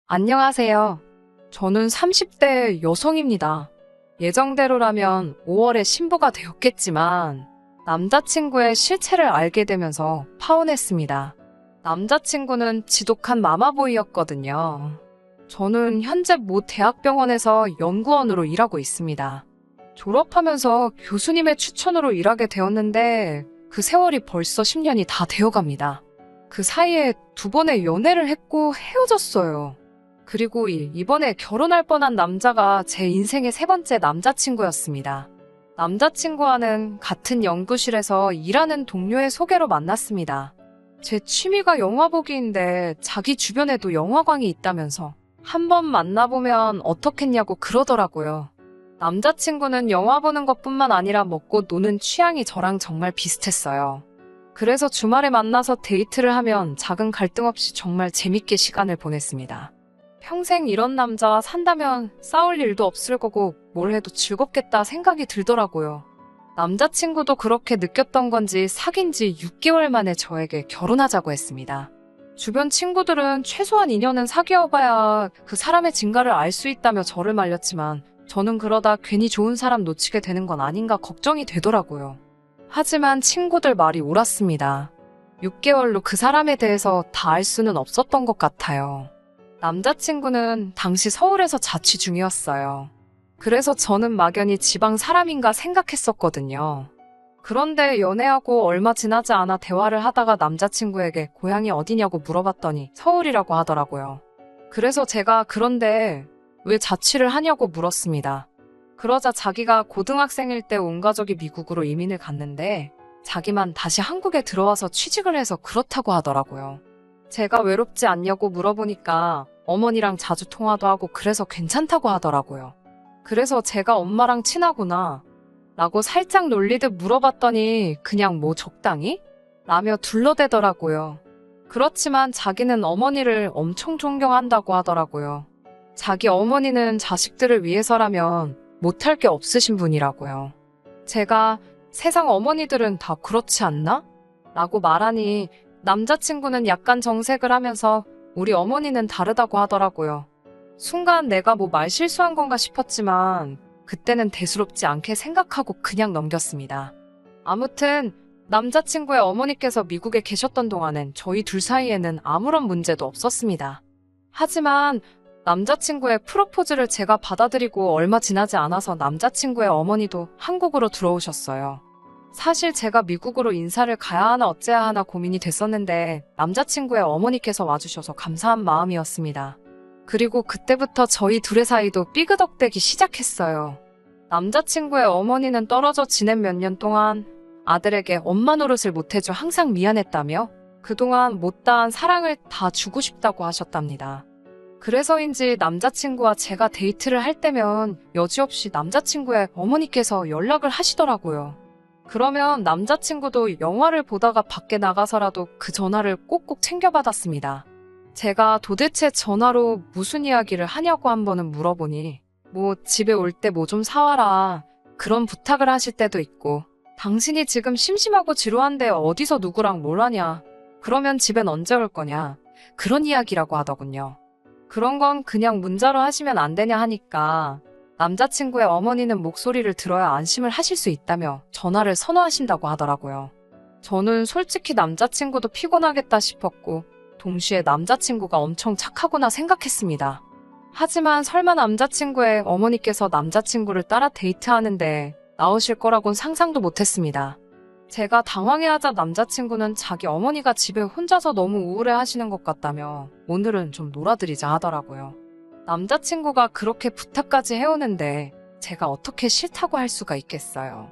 안녕하세요. 저는 30대 여성입니다. 예정대로라면 5월에 신부가 되었겠지만 남자친구의 실체를 알게 되면서 파혼했습니다. 남자친구는 지독한 마마보이였거든요. 저는 현재 모 대학병원에서 연구원으로 일하고 있습니다. 졸업하면서 교수님의 추천으로 일하게 되었는데 그 세월이 벌써 10년이 다 되어갑니다. 그 사이에 2번의 연애를 했고 헤어졌어요. 그리고 이번에 결혼할 뻔한 남자가 제 인생의 3번째 남자친구였습니다. 남자친구와는 같은 연구실에서 일하는 동료의 소개로 만났습니다. 제 취미가 영화 보기인데 자기 주변에도 영화광이 있다면서 한번 만나보면 어떻겠냐고 그러더라고요. 남자친구는 영화 보는 것뿐만 아니라 먹고 노는 취향이 저랑 정말 비슷했어요. 그래서 주말에 만나서 데이트를 하면 작은 갈등 없이 정말 재밌게 시간을 보냈습니다. 평생 이런 남자와 산다면 싸울 일도 없을 거고 뭘 해도 즐겁겠다 생각이 들더라고요. 남자친구도 그렇게 느꼈던 건지 사귄 지 6개월 만에 저에게 결혼하자고 했습니다. 주변 친구들은 최소한 2년은 사귀어봐야 그 사람의 진가를 알 수 있다며 저를 말렸지만 저는 그러다 괜히 좋은 사람 놓치게 되는 건 아닌가 걱정이 되더라고요. 하지만 친구들 말이 옳았습니다. 6개월로 그 사람에 대해서 다 알 수는 없었던 것 같아요. 남자친구는 당시 서울에서 자취 중이었어요. 그래서 저는 막연히 지방 사람인가 생각했었거든요. 그런데 연애하고 얼마 지나지 않아 대화를 하다가 남자친구에게 고향이 어디냐고 물어봤더니 서울이라고 하더라고요. 그래서 제가 그런데 왜 자취를 하냐고 물었습니다. 그러자 자기가 고등학생일 때 온 가족이 미국으로 이민을 갔는데 자기만 다시 한국에 들어와서 취직을 해서 그렇다고 하더라고요. 제가 외롭지 않냐고 물어보니까 어머니랑 자주 통화도 하고 그래서 괜찮다고 하더라고요. 그래서 제가 엄마랑 친하구나 라고 살짝 놀리듯 물어봤더니 그냥 뭐 적당히? 라며 둘러대더라고요. 그렇지만 자기는 어머니를 엄청 존경한다고 하더라고요. 자기 어머니는 자식들을 위해서라면 못할 게 없으신 분이라고요. 제가 세상 어머니들은 다 그렇지 않나? 라고 말하니 남자친구는 약간 정색을 하면서 우리 어머니는 다르다고 하더라고요. 순간 내가 뭐 말 실수한 건가 싶었지만 그때는 대수롭지 않게 생각하고 그냥 넘겼습니다. 아무튼 남자친구의 어머니께서 미국에 계셨던 동안엔 저희 둘 사이에는 아무런 문제도 없었습니다. 하지만 남자친구의 프로포즈를 제가 받아들이고 얼마 지나지 않아서 남자친구의 어머니도 한국으로 들어오셨어요. 사실 제가 미국으로 인사를 가야 하나 어째야 하나 고민이 됐었는데 남자친구의 어머니께서 와주셔서 감사한 마음이었습니다. 그리고 그때부터 저희 둘의 사이도 삐그덕대기 시작했어요. 남자친구의 어머니는 떨어져 지낸 몇 년 동안 아들에게 엄마 노릇을 못해줘 항상 미안했다며 그동안 못다한 사랑을 다 주고 싶다고 하셨답니다. 그래서인지 남자친구와 제가 데이트를 할 때면 여지없이 남자친구의 어머니께서 연락을 하시더라고요. 그러면 남자친구도 영화를 보다가 밖에 나가서라도 그 전화를 꼭꼭 챙겨받았습니다. 제가 도대체 전화로 무슨 이야기를 하냐고 한 번은 물어보니 뭐 집에 올 때 뭐 좀 사와라 그런 부탁을 하실 때도 있고 당신이 지금 심심하고 지루한데 어디서 누구랑 뭘 하냐 그러면 집엔 언제 올 거냐 그런 이야기라고 하더군요. 그런 건 그냥 문자로 하시면 안 되냐 하니까 남자친구의 어머니는 목소리를 들어야 안심을 하실 수 있다며 전화를 선호하신다고 하더라고요. 저는 솔직히 남자친구도 피곤하겠다 싶었고 동시에 남자친구가 엄청 착하구나 생각했습니다. 하지만 설마 남자친구의 어머니께서 남자친구를 따라 데이트하는데 나오실 거라곤 상상도 못했습니다. 제가 당황해하자 남자친구는 자기 어머니가 집에 혼자서 너무 우울해 하시는 것 같다며 오늘은 좀 놀아드리자 하더라고요. 남자친구가 그렇게 부탁까지 해오는데 제가 어떻게 싫다고 할 수가 있겠어요.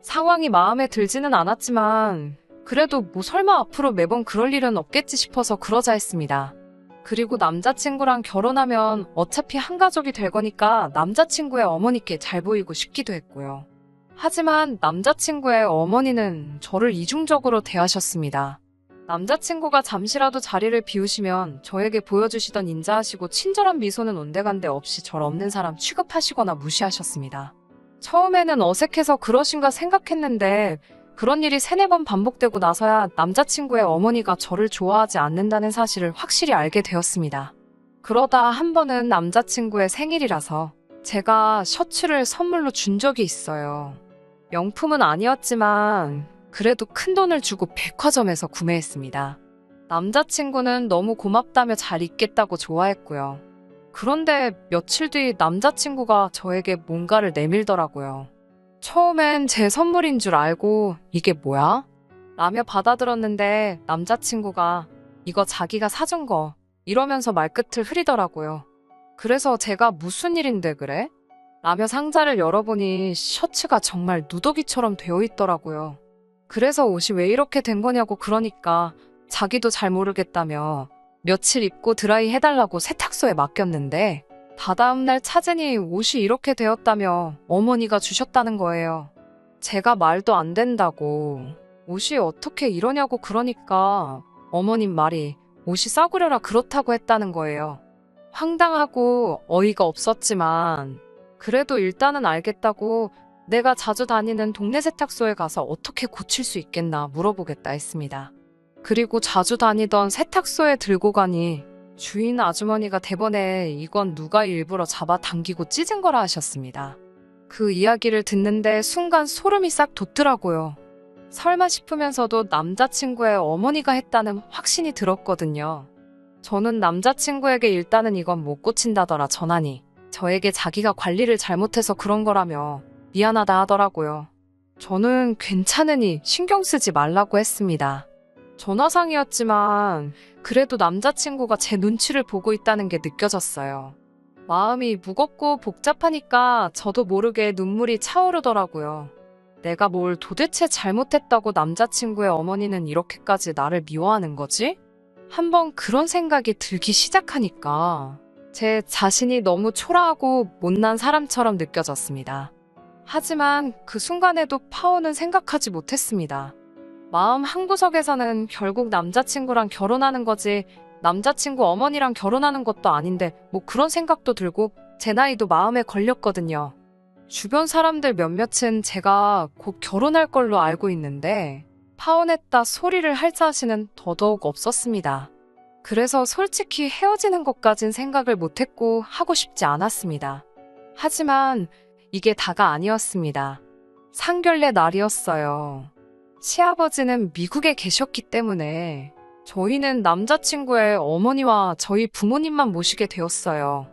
상황이 마음에 들지는 않았지만 그래도 뭐 설마 앞으로 매번 그럴 일은 없겠지 싶어서 그러자 했습니다. 그리고 남자친구랑 결혼하면 어차피 한 가족이 될 거니까 남자친구의 어머니께 잘 보이고 싶기도 했고요. 하지만 남자친구의 어머니는 저를 이중적으로 대하셨습니다. 남자친구가 잠시라도 자리를 비우시면 저에게 보여주시던 인자하시고 친절한 미소는 온데간데 없이 절 없는 사람 취급하시거나 무시하셨습니다. 처음에는 어색해서 그러신가 생각했는데 그런 일이 3-4번 반복되고 나서야 남자친구의 어머니가 저를 좋아하지 않는다는 사실을 확실히 알게 되었습니다. 그러다 한 번은 남자친구의 생일이라서 제가 셔츠를 선물로 준 적이 있어요. 명품은 아니었지만 그래도 큰 돈을 주고 백화점에서 구매했습니다. 남자친구는 너무 고맙다며 잘 입겠다고 좋아했고요. 그런데 며칠 뒤 남자친구가 저에게 뭔가를 내밀더라고요. 처음엔 제 선물인 줄 알고 이게 뭐야? 라며 받아들었는데 남자친구가 이거 자기가 사준 거 이러면서 말끝을 흐리더라고요. 그래서 제가 무슨 일인데 그래? 라며 상자를 열어보니 셔츠가 정말 누더기처럼 되어 있더라고요. 그래서 옷이 왜 이렇게 된 거냐고 그러니까 자기도 잘 모르겠다며 며칠 입고 드라이 해달라고 세탁소에 맡겼는데 다다음 날 찾으니 옷이 이렇게 되었다며 어머니가 주셨다는 거예요. 제가 말도 안 된다고 옷이 어떻게 이러냐고 그러니까 어머님 말이 옷이 싸구려라 그렇다고 했다는 거예요. 황당하고 어이가 없었지만 그래도 일단은 알겠다고 내가 자주 다니는 동네 세탁소에 가서 어떻게 고칠 수 있겠나 물어보겠다 했습니다. 그리고 자주 다니던 세탁소에 들고 가니 주인 아주머니가 대번에 이건 누가 일부러 잡아당기고 찢은 거라 하셨습니다. 그 이야기를 듣는데 순간 소름이 싹 돋더라고요. 설마 싶으면서도 남자친구의 어머니가 했다는 확신이 들었거든요. 저는 남자친구에게 일단은 이건 못 고친다더라 전하니 저에게 자기가 관리를 잘못해서 그런 거라며 미안하다 하더라고요. 저는 괜찮으니 신경 쓰지 말라고 했습니다. 전화상이었지만 그래도 남자친구가 제 눈치를 보고 있다는 게 느껴졌어요. 마음이 무겁고 복잡하니까 저도 모르게 눈물이 차오르더라고요. 내가 뭘 도대체 잘못했다고 남자친구의 어머니는 이렇게까지 나를 미워하는 거지? 한번 그런 생각이 들기 시작하니까 제 자신이 너무 초라하고 못난 사람처럼 느껴졌습니다. 하지만 그 순간에도 파오는 생각하지 못했습니다. 마음 한구석에서는 결국 남자친구랑 결혼하는 거지 남자친구 어머니랑 결혼하는 것도 아닌데 뭐 그런 생각도 들고 제 나이도 마음에 걸렸거든요. 주변 사람들 몇몇은 제가 곧 결혼할 걸로 알고 있는데 파혼했다 소리를 할 자신은 더더욱 없었습니다. 그래서 솔직히 헤어지는 것까진 생각을 못했고 하고 싶지 않았습니다. 하지만 이게 다가 아니었습니다. 상견례 날이었어요. 시아버지는 미국에 계셨기 때문에 저희는 남자친구의 어머니와 저희 부모님만 모시게 되었어요.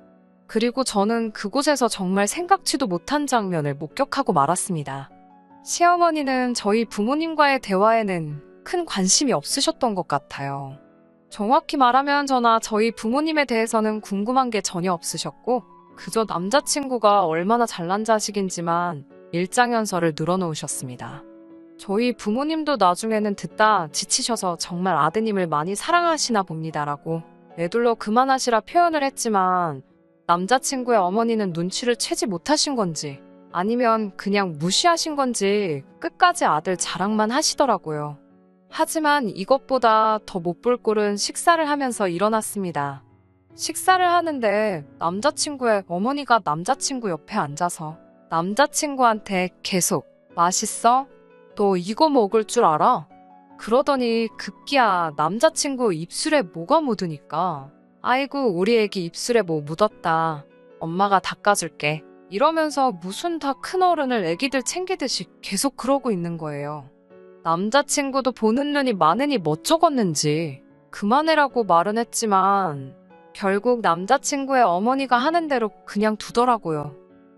그리고 저는 그곳에서 정말 생각지도 못한 장면을 목격하고 말았습니다. 시어머니는 저희 부모님과의 대화에는 큰 관심이 없으셨던 것 같아요. 정확히 말하면 저나 저희 부모님에 대해서는 궁금한 게 전혀 없으셨고 그저 남자친구가 얼마나 잘난 자식인지만 일장연설을 늘어놓으셨습니다. 저희 부모님도 나중에는 듣다 지치셔서 정말 아드님을 많이 사랑하시나 봅니다라고 애둘러 그만하시라 표현을 했지만 남자친구의 어머니는 눈치를 채지 못하신 건지 아니면 그냥 무시하신 건지 끝까지 아들 자랑만 하시더라고요. 하지만 이것보다 더 못 볼 꼴은 식사를 하면서 일어났습니다. 식사를 하는데 남자친구의 어머니가 남자친구 옆에 앉아서 남자친구한테 계속 맛있어? 너 이거 먹을 줄 알아? 그러더니 급기야 남자친구 입술에 뭐가 묻으니까 아이고 우리 애기 입술에 뭐 묻었다. 엄마가 닦아줄게. 이러면서 무슨 다 큰 어른을 애기들 챙기듯이 계속 그러고 있는 거예요. 남자친구도 보는 눈이 많으니 멋쩍었는지 그만해라고 말은 했지만 결국 남자친구의 어머니가 하는 대로 그냥 두더라고요.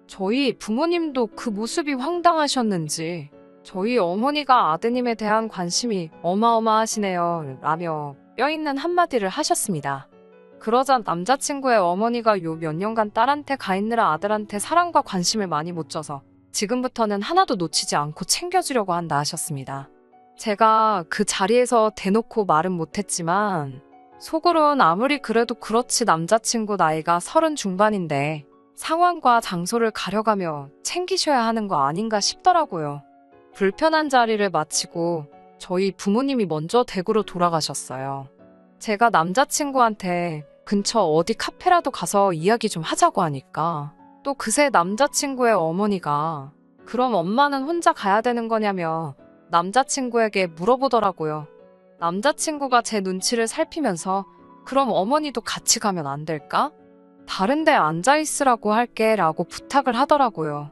저희 부모님도 그 모습이 황당하셨는지 저희 어머니가 아드님에 대한 관심이 어마어마하시네요 라며 뼈있는 한마디를 하셨습니다. 그러자 남자친구의 어머니가 요 몇 년간 딸한테 가 있느라 아들한테 사랑과 관심을 많이 못 줘서 지금부터는 하나도 놓치지 않고 챙겨주려고 한다 하셨습니다. 제가 그 자리에서 대놓고 말은 못했지만 속으론 아무리 그래도 그렇지 남자친구 나이가 30 중반인데 상황과 장소를 가려가며 챙기셔야 하는 거 아닌가 싶더라고요. 불편한 자리를 마치고 저희 부모님이 먼저 댁으로 돌아가셨어요. 제가 남자친구한테 근처 어디 카페라도 가서 이야기 좀 하자고 하니까 또 그새 남자친구의 어머니가 그럼 엄마는 혼자 가야 되는 거냐며 남자친구에게 물어보더라고요. 남자친구가 제 눈치를 살피면서 그럼 어머니도 같이 가면 안 될까? 다른 데 앉아 있으라고 할게 라고 부탁을 하더라고요.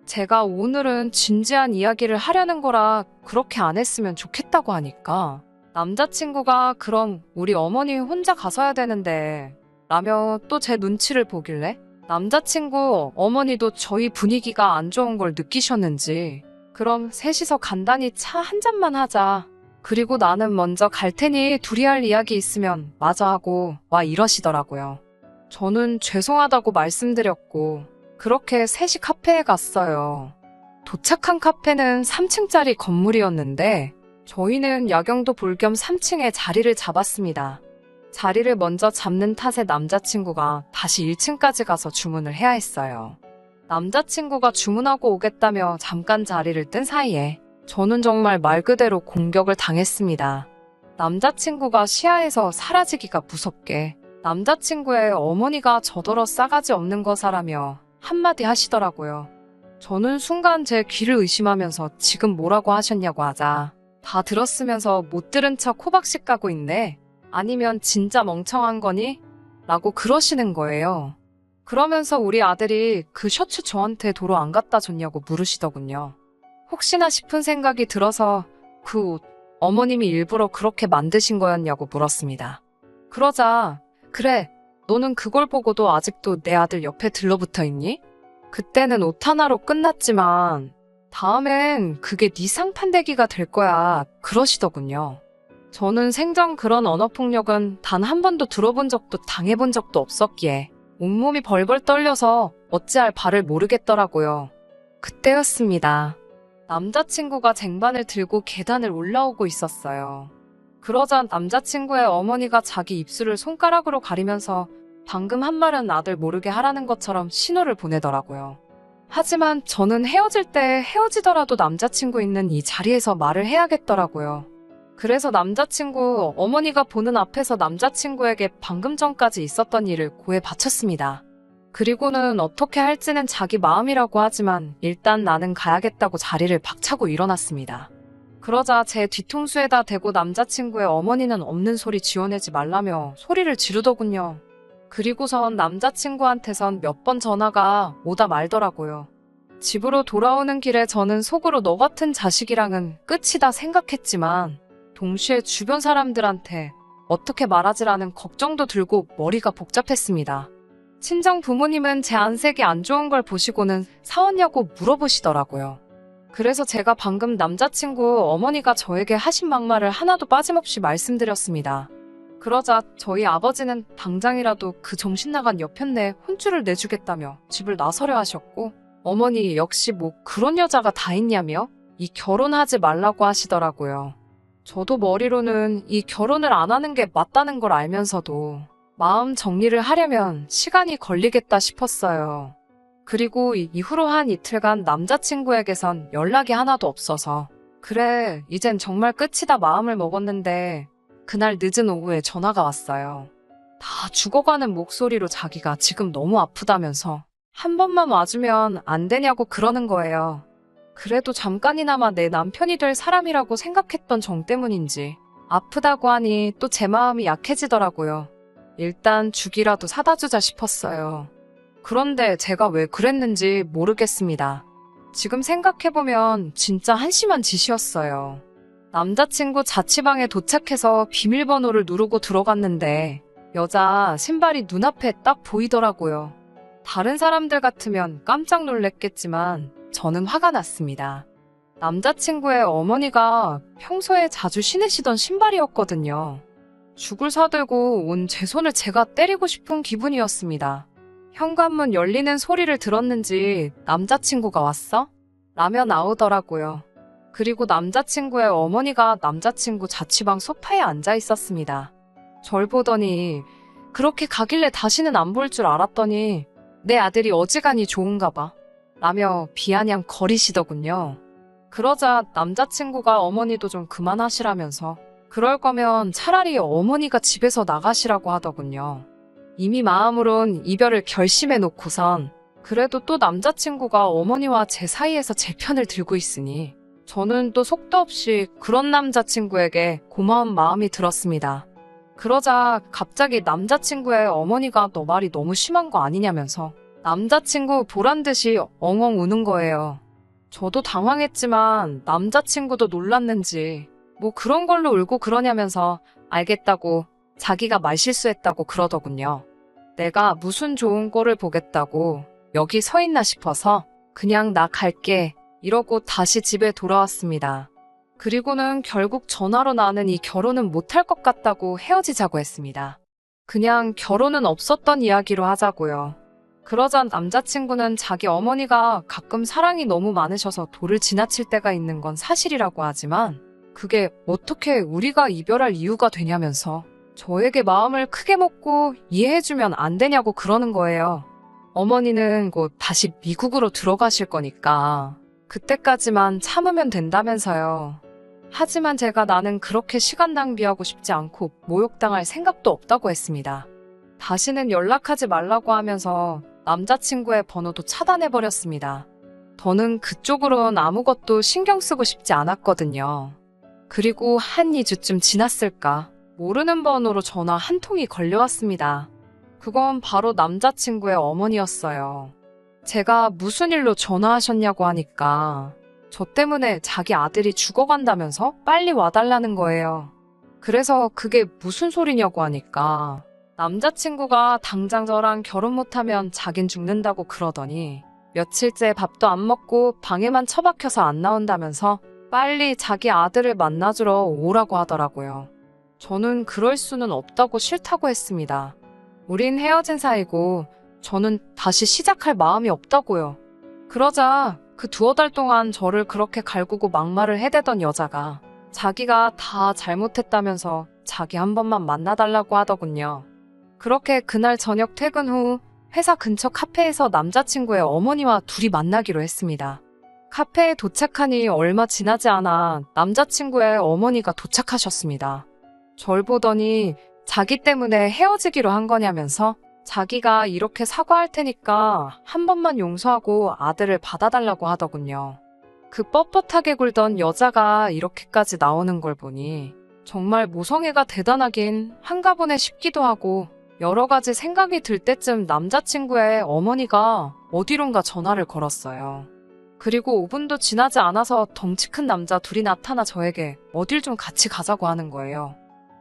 제가 오늘은 진지한 이야기를 하려는 거라 그렇게 안 했으면 좋겠다고 하니까 남자친구가 그럼 우리 어머니 혼자 가서야 되는데 라며 또 제 눈치를 보길래 남자친구 어머니도 저희 분위기가 안 좋은 걸 느끼셨는지 그럼 셋이서 간단히 차 한 잔만 하자. 그리고 나는 먼저 갈 테니 둘이 할 이야기 있으면 마저 하고 와 이러시더라고요. 저는 죄송하다고 말씀드렸고 그렇게 셋이 카페에 갔어요. 도착한 카페는 3층짜리 건물이었는데 저희는 야경도 볼 겸 3층에 자리를 잡았습니다. 자리를 먼저 잡는 탓에 남자친구가 다시 1층까지 가서 주문을 해야 했어요. 남자친구가 주문하고 오겠다며 잠깐 자리를 뜬 사이에 저는 정말 말 그대로 공격을 당했습니다. 남자친구가 시야에서 사라지기가 무섭게 남자친구의 어머니가 저더러 싸가지 없는 거사라며 한마디 하시더라고요. 저는 순간 제 귀를 의심하면서 지금 뭐라고 하셨냐고 하자 다 들었으면서 못 들은 척 호박씨 까고 있네. 아니면 진짜 멍청한 거니? 라고 그러시는 거예요. 그러면서 우리 아들이 그 셔츠 저한테 도로 안 갖다 줬냐고 물으시더군요. 혹시나 싶은 생각이 들어서 그 옷 어머님이 일부러 그렇게 만드신 거였냐고 물었습니다. 그러자 그래 너는 그걸 보고도 아직도 내 아들 옆에 들러붙어 있니? 그때는 옷 하나로 끝났지만 다음엔 그게 네 상판대기가 될 거야 그러시더군요. 저는 생전 그런 언어폭력은 단 한 번도 들어본 적도 당해본 적도 없었기에 온몸이 벌벌 떨려서 어찌할 바를 모르겠더라고요. 그때였습니다. 남자친구가 쟁반을 들고 계단을 올라오고 있었어요. 그러자 남자친구의 어머니가 자기 입술을 손가락으로 가리면서 방금 한 말은 아들 모르게 하라는 것처럼 신호를 보내더라고요. 하지만 저는 헤어질 때 헤어지더라도 남자친구 있는 이 자리에서 말을 해야겠더라고요. 그래서 남자친구 어머니가 보는 앞에서 남자친구에게 방금 전까지 있었던 일을 고해 바쳤습니다. 그리고는 어떻게 할지는 자기 마음이라고 하지만 일단 나는 가야겠다고 자리를 박차고 일어났습니다. 그러자 제 뒤통수에다 대고 남자친구의 어머니는 없는 소리 지어내지 말라며 소리를 지르더군요. 그리고선 남자친구한테선 몇 번 전화가 오다 말더라고요. 집으로 돌아오는 길에 저는 속으로 너 같은 자식이랑은 끝이다 생각했지만 동시에 주변 사람들한테 어떻게 말하지라는 걱정도 들고 머리가 복잡했습니다. 친정 부모님은 제 안색이 안 좋은 걸 보시고는 사왔냐고 물어보시더라고요. 그래서 제가 방금 남자친구 어머니가 저에게 하신 막말을 하나도 빠짐없이 말씀드렸습니다. 그러자 저희 아버지는 당장이라도 그 정신나간 여편네에 혼쭐을 내주겠다며 집을 나서려 하셨고 어머니 역시 뭐 그런 여자가 다 있냐며 이 결혼하지 말라고 하시더라고요. 저도 머리로는 이 결혼을 안 하는 게 맞다는 걸 알면서도 마음 정리를 하려면 시간이 걸리겠다 싶었어요. 그리고 이후로 한 이틀간 남자친구에게선 연락이 하나도 없어서 그래 이젠 정말 끝이다 마음을 먹었는데 그날 늦은 오후에 전화가 왔어요. 다 죽어가는 목소리로 자기가 지금 너무 아프다면서 한 번만 와주면 안 되냐고 그러는 거예요. 그래도 잠깐이나마 내 남편이 될 사람이라고 생각했던 정 때문인지 아프다고 하니 또 제 마음이 약해지더라고요. 일단 죽이라도 사다 주자 싶었어요. 그런데 제가 왜 그랬는지 모르겠습니다. 지금 생각해보면 진짜 한심한 짓이었어요. 남자친구 자취방에 도착해서 비밀번호를 누르고 들어갔는데 여자 신발이 눈앞에 딱 보이더라고요. 다른 사람들 같으면 깜짝 놀랬겠지만 저는 화가 났습니다. 남자친구의 어머니가 평소에 자주 신으시던 신발이었거든요. 죽을 사들고 온 제 손을 제가 때리고 싶은 기분이었습니다. 현관문 열리는 소리를 들었는지 남자친구가 왔어? 라며 나오더라고요. 그리고 남자친구의 어머니가 남자친구 자취방 소파에 앉아 있었습니다. 절 보더니 그렇게 가길래 다시는 안 볼 줄 알았더니 내 아들이 어지간히 좋은가 봐. 라며 비아냥 거리시더군요. 그러자 남자친구가 어머니도 좀 그만하시라면서 그럴 거면 차라리 어머니가 집에서 나가시라고 하더군요. 이미 마음으론 이별을 결심해 놓고선 그래도 또 남자친구가 어머니와 제 사이에서 제 편을 들고 있으니 저는 또 속도 없이 그런 남자친구에게 고마운 마음이 들었습니다. 그러자 갑자기 남자친구의 어머니가 너 말이 너무 심한 거 아니냐면서 남자친구 보란 듯이 엉엉 우는 거예요. 저도 당황했지만 남자친구도 놀랐는지 뭐 그런 걸로 울고 그러냐면서 알겠다고 자기가 말실수했다고 그러더군요. 내가 무슨 좋은 꼴을 보겠다고 여기 서 있나 싶어서 그냥 나 갈게 이러고 다시 집에 돌아왔습니다. 그리고는 결국 전화로 나는 이 결혼은 못할 것 같다고 헤어지자고 했습니다. 그냥 결혼은 없었던 이야기로 하자고요. 그러자 남자친구는 자기 어머니가 가끔 사랑이 너무 많으셔서 도를 지나칠 때가 있는 건 사실이라고 하지만 그게 어떻게 우리가 이별할 이유가 되냐면서 저에게 마음을 크게 먹고 이해해주면 안 되냐고 그러는 거예요. 어머니는 곧 다시 미국으로 들어가실 거니까 그때까지만 참으면 된다면서요. 하지만 제가 나는 그렇게 시간 낭비하고 싶지 않고 모욕당할 생각도 없다고 했습니다. 다시는 연락하지 말라고 하면서 남자친구의 번호도 차단해버렸습니다. 저는 그쪽으로는 아무것도 신경 쓰고 싶지 않았거든요. 그리고 한 2주쯤 지났을까 모르는 번호로 전화 한 통이 걸려왔습니다. 그건 바로 남자친구의 어머니였어요. 제가 무슨 일로 전화하셨냐고 하니까 저 때문에 자기 아들이 죽어간다면서 빨리 와달라는 거예요. 그래서 그게 무슨 소리냐고 하니까 남자친구가 당장 저랑 결혼 못하면 자긴 죽는다고 그러더니 며칠째 밥도 안 먹고 방에만 처박혀서 안 나온다면서 빨리 자기 아들을 만나주러 오라고 하더라고요. 저는 그럴 수는 없다고 싫다고 했습니다. 우린 헤어진 사이고 저는 다시 시작할 마음이 없다고요. 그러자 그 2-3달 동안 저를 그렇게 갈구고 막말을 해대던 여자가 자기가 다 잘못했다면서 자기 한 번만 만나달라고 하더군요. 그렇게 그날 저녁 퇴근 후 회사 근처 카페에서 남자친구의 어머니와 둘이 만나기로 했습니다. 카페에 도착하니 얼마 지나지 않아 남자친구의 어머니가 도착하셨습니다. 절 보더니 자기 때문에 헤어지기로 한 거냐면서 자기가 이렇게 사과할 테니까 한 번만 용서하고 아들을 받아달라고 하더군요. 그 뻣뻣하게 굴던 여자가 이렇게까지 나오는 걸 보니 정말 모성애가 대단하긴 한가 보네 싶기도 하고 여러 가지 생각이 들 때쯤 남자친구의 어머니가 어디론가 전화를 걸었어요. 그리고 5분도 지나지 않아서 덩치 큰 남자 둘이 나타나 저에게 어딜 좀 같이 가자고 하는 거예요.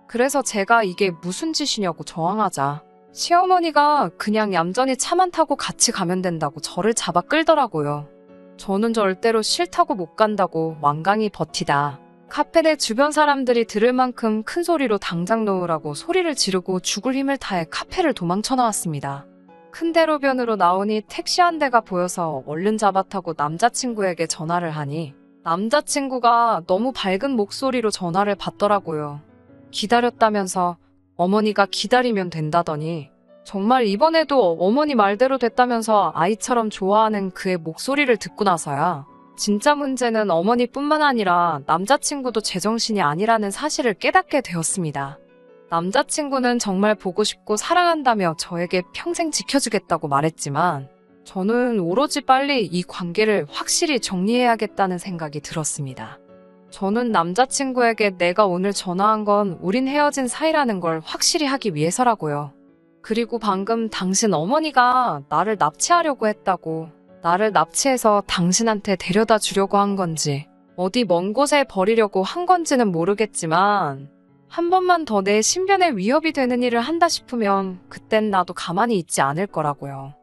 그래서 제가 이게 무슨 짓이냐고 저항하자 시어머니가 그냥 얌전히 차만 타고 같이 가면 된다고 저를 잡아 끌더라고요. 저는 절대로 싫다고 못 간다고 완강히 버티다 카페 내 주변 사람들이 들을 만큼 큰 소리로 당장 놓으라고 소리를 지르고 죽을 힘을 다해 카페를 도망쳐 나왔습니다. 큰 대로변으로 나오니 택시 한 대가 보여서 얼른 잡아 타고 남자친구에게 전화를 하니 남자친구가 너무 밝은 목소리로 전화를 받더라고요. 기다렸다면서 어머니가 기다리면 된다더니 정말 이번에도 어머니 말대로 됐다면서 아이처럼 좋아하는 그의 목소리를 듣고 나서야 진짜 문제는 어머니뿐만 아니라 남자친구도 제정신이 아니라는 사실을 깨닫게 되었습니다. 남자친구는 정말 보고 싶고 사랑한다며 저에게 평생 지켜주겠다고 말했지만 저는 오로지 빨리 이 관계를 확실히 정리해야겠다는 생각이 들었습니다. 저는 남자친구에게 내가 오늘 전화한 건 우린 헤어진 사이라는 걸 확실히 하기 위해서라고요. 그리고 방금 당신 어머니가 나를 납치하려고 했다고, 나를 납치해서 당신한테 데려다 주려고 한 건지 어디 먼 곳에 버리려고 한 건지는 모르겠지만 한 번만 더 내 신변에 위협이 되는 일을 한다 싶으면 그땐 나도 가만히 있지 않을 거라고요.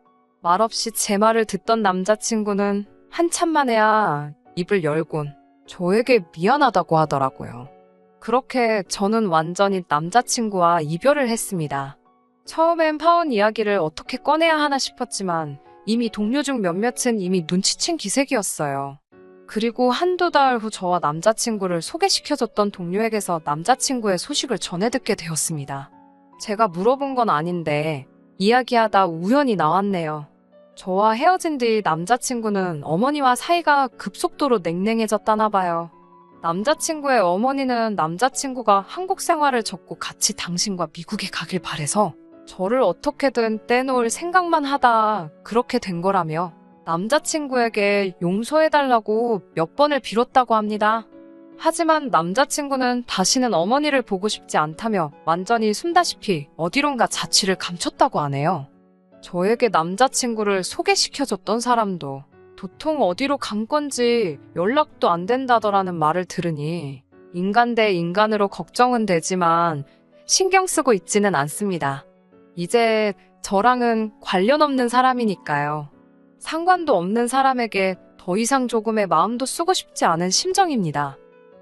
말없이 제 말을 듣던 남자친구는 한참 만에야 입을 열곤 저에게 미안하다고 하더라고요. 그렇게 저는 완전히 남자친구와 이별을 했습니다. 처음엔 파혼 이야기를 어떻게 꺼내야 하나 싶었지만 이미 동료 중 몇몇은 이미 눈치챈 기색이었어요. 그리고 1-2달 후 저와 남자친구를 소개시켜줬던 동료에게서 남자친구의 소식을 전해 듣게 되었습니다. 제가 물어본 건 아닌데 이야기하다 우연히 나왔네요. 저와 헤어진 뒤 남자친구는 어머니와 사이가 급속도로 냉랭해졌다나 봐요. 남자친구의 어머니는 남자친구가 한국 생활을 접고 같이 당신과 미국에 가길 바래서 저를 어떻게든 떼놓을 생각만 하다 그렇게 된 거라며 남자친구에게 용서해달라고 몇 번을 빌었다고 합니다. 하지만 남자친구는 다시는 어머니를 보고 싶지 않다며 완전히 숨다시피 어디론가 자취를 감췄다고 하네요. 저에게 남자친구를 소개시켜줬던 사람도 도통 어디로 간 건지 연락도 안 된다더라는 말을 들으니 인간 대 인간으로 걱정은 되지만 신경 쓰고 있지는 않습니다. 이제 저랑은 관련 없는 사람이니까요. 상관도 없는 사람에게 더 이상 조금의 마음도 쓰고 싶지 않은 심정입니다.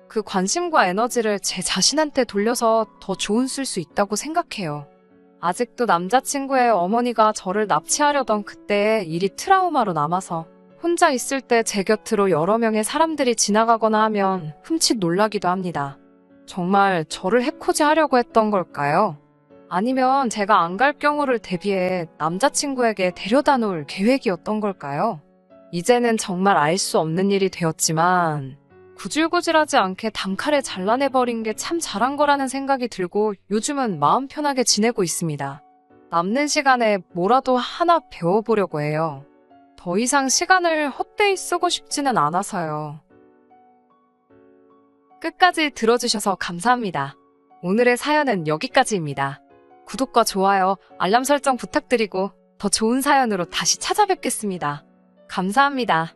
그 관심과 에너지를 제 자신한테 돌려서 더 좋은 쓸 수 있다고 생각해요. 아직도 남자친구의 어머니가 저를 납치하려던 그때의 일이 트라우마로 남아서 혼자 있을 때 제 곁으로 여러 명의 사람들이 지나가거나 하면 흠칫 놀라기도 합니다. 정말 저를 해코지하려고 했던 걸까요? 아니면 제가 안 갈 경우를 대비해 남자친구에게 데려다 놓을 계획이었던 걸까요? 이제는 정말 알 수 없는 일이 되었지만 구질구질하지 않게 단칼에 잘라내버린 게 참 잘한 거라는 생각이 들고 요즘은 마음 편하게 지내고 있습니다. 남는 시간에 뭐라도 하나 배워보려고 해요. 더 이상 시간을 헛되이 쓰고 싶지는 않아서요. 끝까지 들어주셔서 감사합니다. 오늘의 사연은 여기까지입니다. 구독과 좋아요, 알람 설정 부탁드리고 더 좋은 사연으로 다시 찾아뵙겠습니다. 감사합니다.